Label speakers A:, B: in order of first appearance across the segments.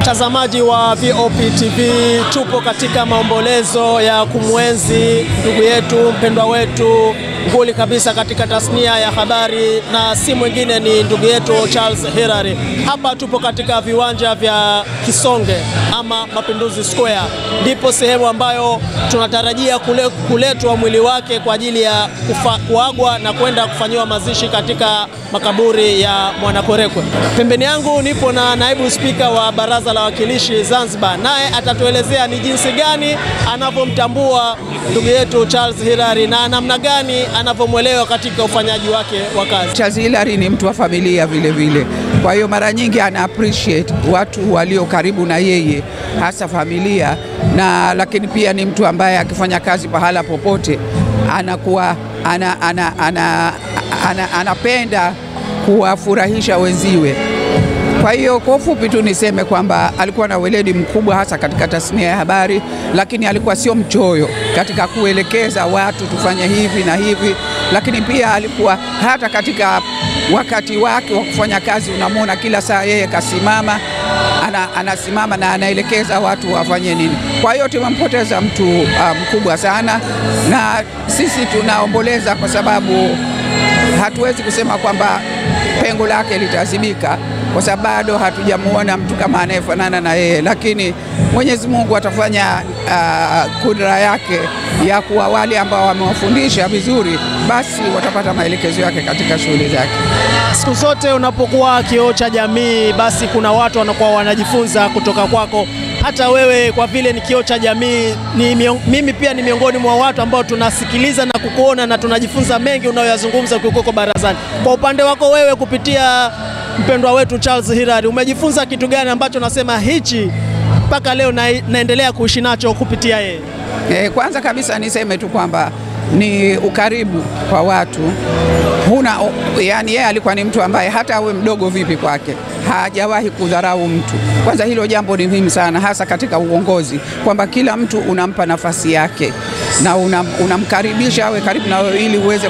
A: Mtazamaji wa VOP TV, tupo katika maombolezo ya kumwenzi ndugu yetu, mpendwa wetu, nguli kabisa katika tasnia ya habari, na si mwingine ni ndugu yetu Charles Hilary. Hapa tupo katika viwanja vya Kisonge ama Mapinduzi Square, ndipo sehemu ambayo tunatarajia kuletwa mwili wake kwa ajili ya kuagwa na kwenda kufanyiwa mazishi katika makaburi ya Mwanakwerekwe. Pembeni yangu nipo na naibu spika wa Baraza la Wawakilishi Zanzibar, naye atatuelezea ni jinsi gani anavyomtambua ndugu yetu Charles Hilary na namna gani anavyomwelewa katika ufanyaji wake wa kazi.
B: Charles Hilary ni mtu wa familia vile vile, kwa hiyo mara nyingi ana appreciate watu walio karibu na yeye, hasa familia, na lakini pia ni mtu ambaye akifanya kazi pahala popote anakuwa anapenda kuwafurahisha wenziwe. Kwa hiyo kwa ufupi tu niseme kwamba alikuwa na weledi mkubwa hasa katika tasnia ya habari, lakini alikuwa sio mchoyo katika kuelekeza watu tufanye hivi na hivi, lakini pia alikuwa hata katika wakati wake wa kufanya kazi unamwona kila saa yeye kasimama, anasimama na anaelekeza watu wafanye nini. Kwa hiyo tumempoteza mtu mkubwa sana, na sisi tunaomboleza kwa sababu hatuwezi kusema kwamba pengo lake litazibika, kwa sababu bado hatujamuona mtu kama anayefanana na yeye, lakini Mwenyezi Mungu atafanya kudra yake ya kuwa wale ambao wamewafundisha vizuri basi watapata maelekezo yake katika shughuli zake.
A: Siku zote unapokuwa kioo cha jamii, basi kuna watu wanakuwa wanajifunza kutoka kwako. Hata wewe kwa vile ni kioo cha jamii, mimi pia ni miongoni mwa watu ambao tunasikiliza na kukuona na tunajifunza mengi unayoyazungumza ukiwa barazani. Kwa upande wako wewe, kupitia mpendwa wetu Charles Hilary, umejifunza kitu gani ambacho nasema hichi mpaka leo naendelea kuishi nacho kupitia yeye?
B: Kwanza kabisa niseme tu kwamba ni ukaribu kwa watu. Yani yeye alikuwa ni mtu ambaye hata awe mdogo vipi kwake hajawahi kudharau mtu. Kwanza hilo jambo ni muhimu sana, hasa katika uongozi, kwamba kila mtu unampa nafasi yake na unamkaribisha awe karibu na wewe ili uweze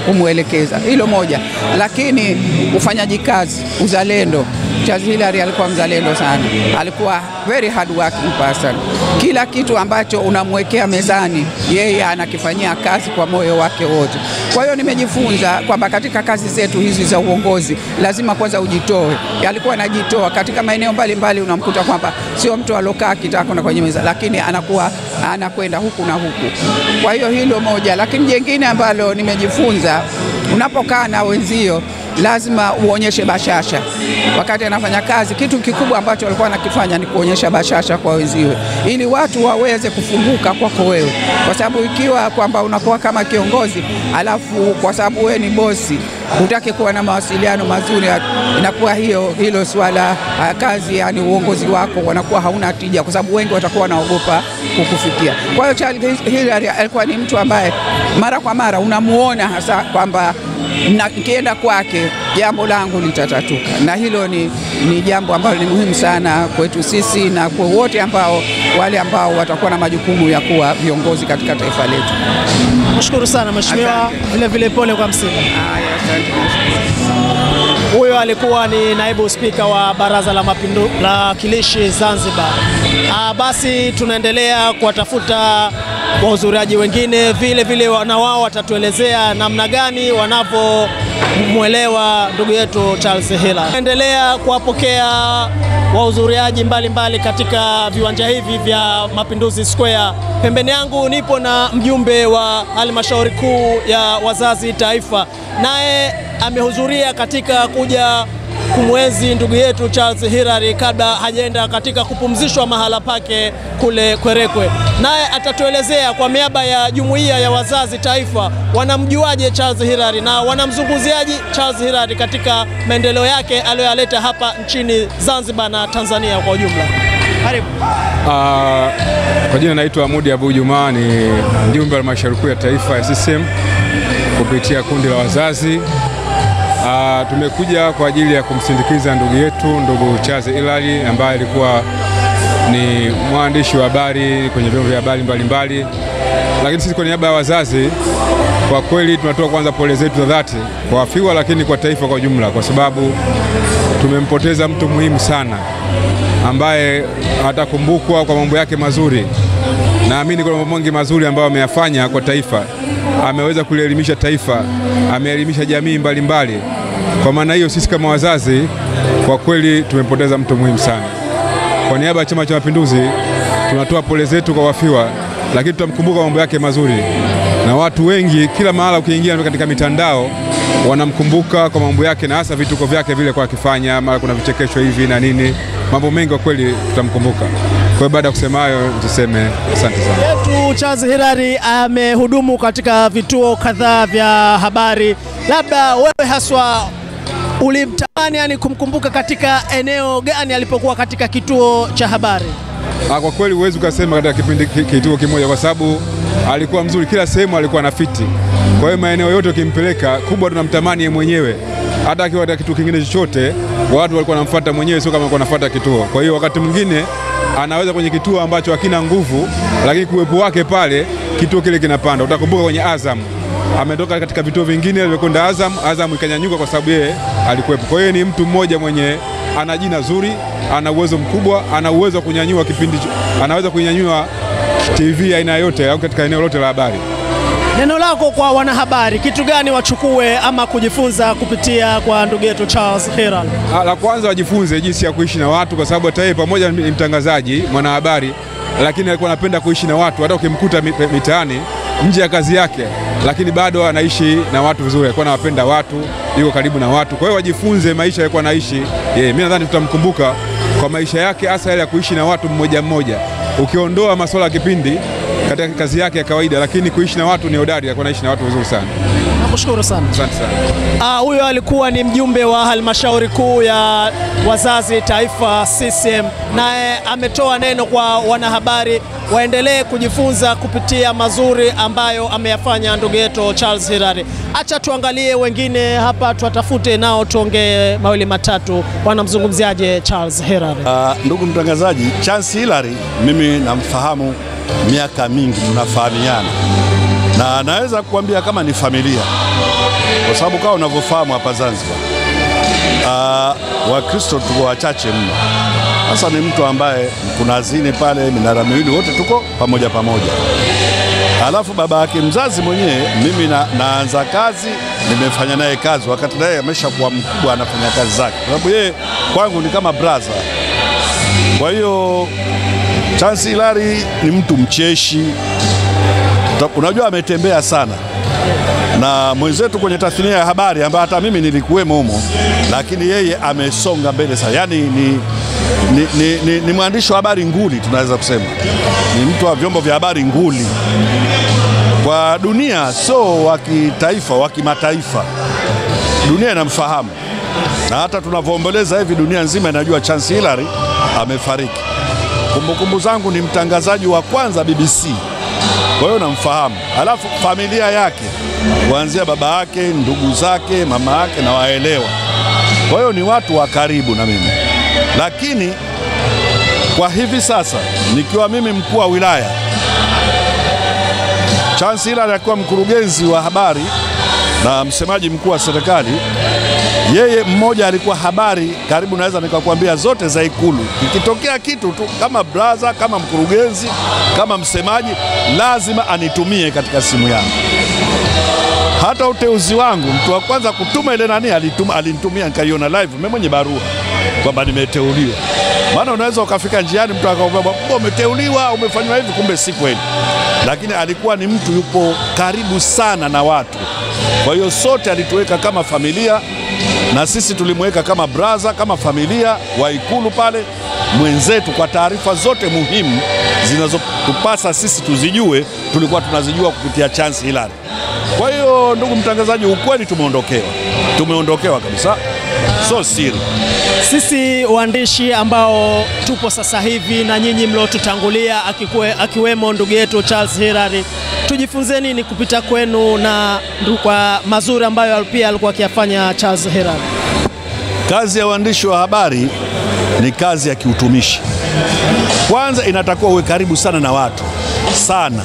B: kumuelekeza. Hilo moja. Lakini ufanyaji kazi, uzalendo. Charles Hilary alikuwa mzalendo sana. Alikuwa very hard working person. Kila kitu ambacho unamwekea mezani yeye anakifanyia kazi kwa moyo wake wote. Kwa hiyo nimejifunza kwamba katika kazi zetu hizi za uongozi lazima kwanza ujitoe. Alikuwa anajitoa katika maeneo mbalimbali, unamkuta kwamba sio mtu alokaa kitako na kwenye meza, lakini anakwenda huku na huku. Kwa hiyo hilo moja. Lakini jingine ambalo nimejifunza, unapokaa na wenzio lazima uonyeshe bashasha. Wakati anafanya kazi, kitu kikubwa ambacho alikuwa anakifanya ni kuonyesha bashasha kwa wenziwe, ili watu waweze kufunguka kwako wewe. Kwa sababu ikiwa kwamba unakuwa kama kiongozi, alafu kwa sababu wewe ni bosi hutaki kuwa na mawasiliano mazuri, inakuwa hilo swala kazi, yani uongozi wako wanakuwa hauna tija, kwa sababu wengi watakuwa wanaogopa kukufikia. Kwa hiyo Charles Hilary alikuwa ni mtu ambaye mara kwa mara unamuona hasa kwamba nikienda kwake jambo langu litatatuka, na hilo ni jambo ambalo ni muhimu sana kwetu sisi na kwa wote wale ambao watakuwa na majukumu ya kuwa viongozi katika taifa letu.
A: Nashukuru sana mheshimiwa, vile pole kwa msiba. Huyo alikuwa ni naibu spika wa Baraza la Wawakilishi Zanzibar. Basi tunaendelea kuwatafuta wahudhuriaji wengine, vile na wao watatuelezea namna gani wanavyomwelewa ndugu yetu Charles Hilary. Tunaendelea kuwapokea wahudhuriaji mbalimbali katika viwanja hivi vya Mapinduzi Square. Pembeni yangu nipo na mjumbe wa halmashauri kuu ya wazazi taifa, naye amehudhuria katika kuja kumwenzi ndugu yetu Charles Hilary kabla hajaenda katika kupumzishwa mahala pake kule Kwerekwe. Naye atatuelezea kwa niaba ya jumuiya ya wazazi taifa wanamjuaje Charles Hilary na wanamzungumziaje Charles Hilary katika maendeleo yake aliyoyaleta hapa nchini Zanzibar na Tanzania kwa ujumla. Karibu.
C: Kwa jina naitwa Hamudi Abu Juma, ni mjumbe wa halmashauri kuu ya taifa ya CCM kupitia kundi la wazazi. Tumekuja kwa ajili ya kumsindikiza ndugu yetu, ndugu Charles Hilary, ambaye alikuwa ni mwandishi wa habari kwenye vyombo vya habari mbalimbali, lakini sisi kwa niaba ya wazazi kwa kweli tunatoa kwanza pole zetu za dhati kwa wafiwa, lakini kwa taifa kwa jumla, kwa sababu tumempoteza mtu muhimu sana ambaye atakumbukwa kwa mambo yake mazuri. Naamini kuna mambo mengi mazuri ambayo ameyafanya kwa taifa. Ameweza kuelimisha taifa, ameelimisha jamii mbalimbali. Kwa maana hiyo sisi kama wazazi kwa kweli tumempoteza mtu muhimu sana. Kwa niaba ya Chama cha Mapinduzi tunatoa pole zetu kwa wafiwa, lakini tutamkumbuka mambo yake mazuri. Na watu wengi kila mahala ukiingia katika mitandao wanamkumbuka kwa mambo yake, na hasa vituko vyake vile kwa akifanya, mara kuna vichekesho hivi na nini. Mambo mengi kwa kweli tutamkumbuka. Kwa baada ya kusema hayo tuseme asante sana.
A: Yetu Charles Hilary amehudumu katika vituo kadhaa vya habari. Labda wewe haswa ulimtamani yani kumkumbuka katika eneo gani alipokuwa katika kituo cha habari?
C: Kwa kweli huwezi ukasema katika kipindi kituo kimoja, kwa sababu alikuwa mzuri kila sehemu, alikuwa na fiti. Kwa hiyo maeneo yote ukimpeleka, kubwa tunamtamani yeye mwenyewe. Hata akiwa katika kitu kingine chochote watu walikuwa wanamfuata mwenyewe, sio kama wanafuata kituo. Kwa hiyo wakati mwingine anaweza kwenye kituo ambacho hakina nguvu, lakini kuwepo wake pale kituo kile kinapanda. Utakumbuka kwenye Azam ametoka katika vituo vingine, alikwenda Azam ikanyanyuka kwa sababu yeye alikuwepo. Kwa hiyo ni mtu mmoja mwenye ana jina zuri, ana uwezo mkubwa, ana uwezo wa kunyanyua kipindi, anaweza kunyanyua TV aina yote au katika eneo lote la habari.
A: Neno lako kwa wanahabari, kitu gani wachukue ama kujifunza kupitia kwa ndugu yetu Charles Hilary?
C: La kwanza wajifunze jinsi ya kuishi na watu, kwa sababu hata yeye pamoja ni mtangazaji, mwanahabari, lakini alikuwa anapenda kuishi na watu. Hata ukimkuta mitaani nje ya kazi yake, lakini bado anaishi na watu vizuri, alikuwa anawapenda watu, yuko karibu na watu. Kwa hiyo wajifunze maisha alikuwa anaishi yeye. Mimi nadhani tutamkumbuka kwa maisha yake, hasa yale ya kuishi na watu mmoja mmoja. Ukiondoa masuala ya kipindi katika kazi yake ya kawaida, lakini kuishi na watu ni hodari, alikuwa anaishi na watu vizuri sana.
A: Nakushukuru sana.
C: Asante sana.
A: Huyo alikuwa ni mjumbe wa halmashauri kuu ya wazazi taifa CCM, naye ametoa neno kwa wanahabari waendelee kujifunza kupitia mazuri ambayo ameyafanya ndugu yetu Charles Hilary. Acha tuangalie wengine hapa, tuwatafute nao tuongee mawili matatu. Wanamzungumziaje Charles Hilary?
D: Ndugu mtangazaji, Charles Hilary mimi namfahamu miaka mingi, tunafahamiana na naweza kukuambia kama ni familia, kwa sababu kama unavyofahamu hapa Zanzibar Wakristo tuko wachache mno. Sasa ni mtu ambaye kunazini pale minara miwili wote tuko pamoja. Alafu baba yake mzazi mwenyewe mimi naanza kazi, nimefanya naye kazi wakati naye ameshakuwa mkubwa, anafanya kazi zake, kwa sababu yeye kwangu ni kama brother. Kwa hiyo Charles Hilary ni mtu mcheshi, unajua ametembea sana na mwenzetu kwenye tasnia ya habari ambaye hata mimi nilikuwemo humo, lakini yeye amesonga mbele sana. Yani ni mwandishi wa habari nguli, tunaweza kusema ni mtu wa vyombo vya habari nguli kwa dunia, sio wa kitaifa, wa kimataifa. Dunia inamfahamu, na hata tunavyoomboleza hivi dunia nzima inajua Charles Hilary amefariki. Kumbukumbu zangu ni mtangazaji wa kwanza BBC, kwa hiyo namfahamu. Alafu familia yake kuanzia baba yake, ndugu zake, mama yake na waelewa, kwa hiyo ni watu wa karibu na mimi. Lakini kwa hivi sasa nikiwa mimi mkuu wa wilaya, Charles Hilary akiwa mkurugenzi wa habari na msemaji mkuu wa serikali, yeye mmoja alikuwa habari karibu, naweza nikakwambia zote za Ikulu. Ikitokea kitu tu kama brother, kama mkurugenzi, kama msemaji, lazima anitumie katika simu yangu. Hata uteuzi wangu, mtu wa kwanza kutuma ile nani alinitumia, nikaiona live mimi mwenye barua kwamba nimeteuliwa. Maana unaweza ukafika njiani mtu akakwambia umeteuliwa, umefanywa hivi, kumbe si kweli. Lakini alikuwa ni mtu yupo karibu sana na watu. Kwa hiyo sote alituweka kama familia, na sisi tulimweka kama brother, kama familia wa Ikulu pale, mwenzetu. Kwa taarifa zote muhimu zinazotupasa sisi tuzijue, tulikuwa tunazijua kupitia Charles Hilary. Kwa hiyo ndugu mtangazaji, ukweli tumeondokewa kabisa, so siri.
A: Sisi waandishi ambao tupo sasa hivi na nyinyi mliotutangulia akiwemo ndugu yetu Charles Hilary, tujifunze nini kupita kwenu na kwa mazuri ambayo pia alikuwa akiyafanya Charles Hilary?
D: Kazi ya waandishi wa habari ni kazi ya kiutumishi. Kwanza inatakiwa uwe karibu sana na watu sana,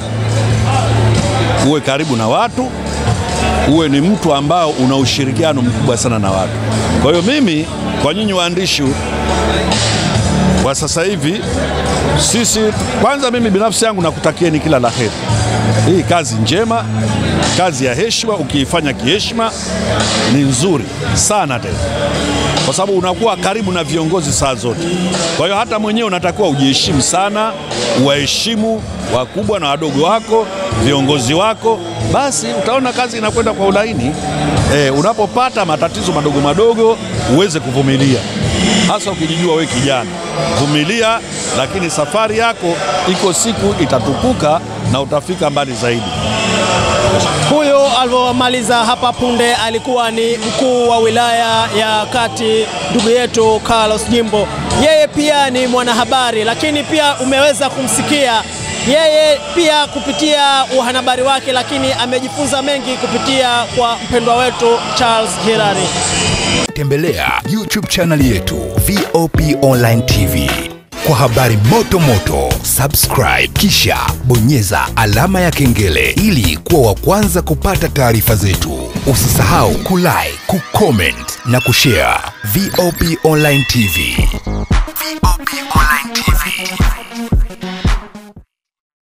D: uwe karibu na watu, uwe ni mtu ambao una ushirikiano mkubwa sana na watu. Kwa hiyo mimi, kwa nyinyi waandishi wa sasa hivi, sisi kwanza, mimi binafsi yangu nakutakieni kila la heri. Hii kazi njema, kazi ya heshima, ukiifanya kiheshima ni nzuri sana tena, kwa sababu unakuwa karibu na viongozi saa zote. Kwa hiyo hata mwenyewe unatakiwa ujiheshimu sana, uwaheshimu wakubwa na wadogo wako, viongozi wako, basi utaona kazi inakwenda kwa ulaini. Unapopata matatizo madogo madogo uweze kuvumilia, hasa ukijijua we kijana, vumilia, lakini safari yako iko siku itatukuka na utafika mbali zaidi.
A: Huyo alivyomaliza hapa punde alikuwa ni mkuu wa wilaya ya Kati, ndugu yetu Carlos Jimbo. Yeye pia ni mwanahabari, lakini pia umeweza kumsikia yeye pia kupitia uhanabari wake, lakini amejifunza mengi kupitia kwa mpendwa wetu Charles Hilary.
E: Tembelea YouTube channel yetu VOP Online TV kwa habari moto moto. Subscribe kisha bonyeza alama ya kengele ili kuwa wa kwanza kupata taarifa zetu. Usisahau kulike, kucomment na kushare. VOP Online TV. VOP Online TV.